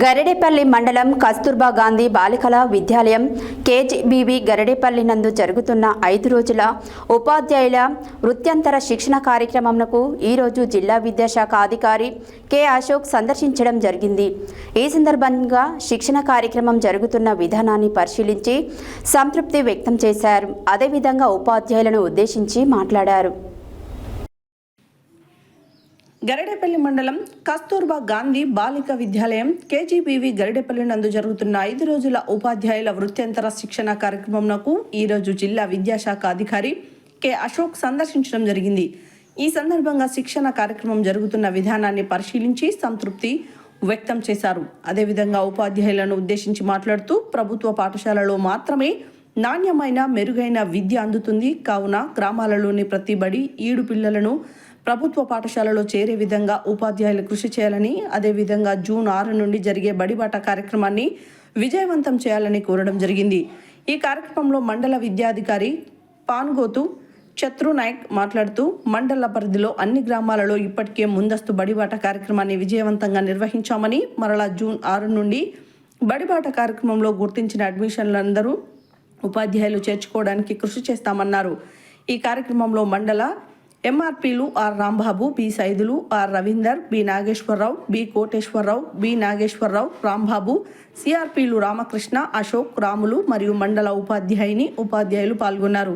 గరిడేపల్లి మండలం కస్తూర్బా గాంధీ బాలికల విద్యాలయం కేజీబీవీ గరిడేపల్లి నందు జరుగుతున్న 5 రోజుల ఉపాధ్యాయుల వృత్యంతర శిక్షణ కార్యక్రమంకు ఈరోజు జిల్లా విద్యాశాఖ అధికారి కె అశోక్ సందర్శించడం జరిగింది. ఈ సందర్భంగా శిక్షణ కార్యక్రమం జరుగుతున్న విధానాన్ని పరిశీలించి సంతృప్తి వ్యక్తం చేశారు. అదేవిధంగా ఉపాధ్యాయులను ఉద్దేశించి మాట్లాడారు. గరిడేపల్లి మండలం కస్తూర్బా గాంధీ బాలిక విద్యాలయం కేజీబీవీ గరిడేపల్లి నందు జరుగుతున్న 5 రోజుల ఉపాధ్యాయుల వృత్యంతర శిక్షణ కార్యక్రమంకు ఈరోజు జిల్లా విద్యాశాఖ అధికారి కె అశోక్ సందర్శించడం జరిగింది. ఈ సందర్భంగా శిక్షణ కార్యక్రమం జరుగుతున్న విధానాన్ని పరిశీలించి సంతృప్తి వ్యక్తం చేశారు. అదేవిధంగా ఉపాధ్యాయులను ఉద్దేశించి మాట్లాడుతూ ప్రభుత్వ పాఠశాలలో మాత్రమే నాణ్యమైన మెరుగైన విద్య అందుతుంది. కావున గ్రామాలలోని ప్రతి బడి ఈడు పిల్లలను ప్రభుత్వ పాఠశాలలో చేరే విధంగా ఉపాధ్యాయులు కృషి చేయాలని, అదేవిధంగా జూన్ 6 నుండి జరిగే బడిబాట కార్యక్రమాన్ని విజయవంతం చేయాలని కోరడం జరిగింది. ఈ కార్యక్రమంలో మండల విద్యాధికారి పాన్గోతు చత్రునాయక్ మాట్లాడుతూ మండల పరిధిలో అన్ని గ్రామాలలో ఇప్పటికే ముందస్తు బడిబాట కార్యక్రమాన్ని విజయవంతంగా నిర్వహించామని, మరలా జూన్ 6 నుండి బడిబాట కార్యక్రమంలో గుర్తించిన అడ్మిషన్లందరూ ఉపాధ్యాయులు చేర్చుకోవడానికి కృషి చేస్తామన్నారు. ఈ కార్యక్రమంలో మండల ఎంఆర్పీలు R Rambabu, B Saidulu, R Ravinder, B Nageswararao, B Koteswararao, B Nageswararao, Rambabu, సిఆర్పీలు రామకృష్ణ, అశోక్, రాములు మరియు మండల ఉపాధ్యాయులు పాల్గొన్నారు.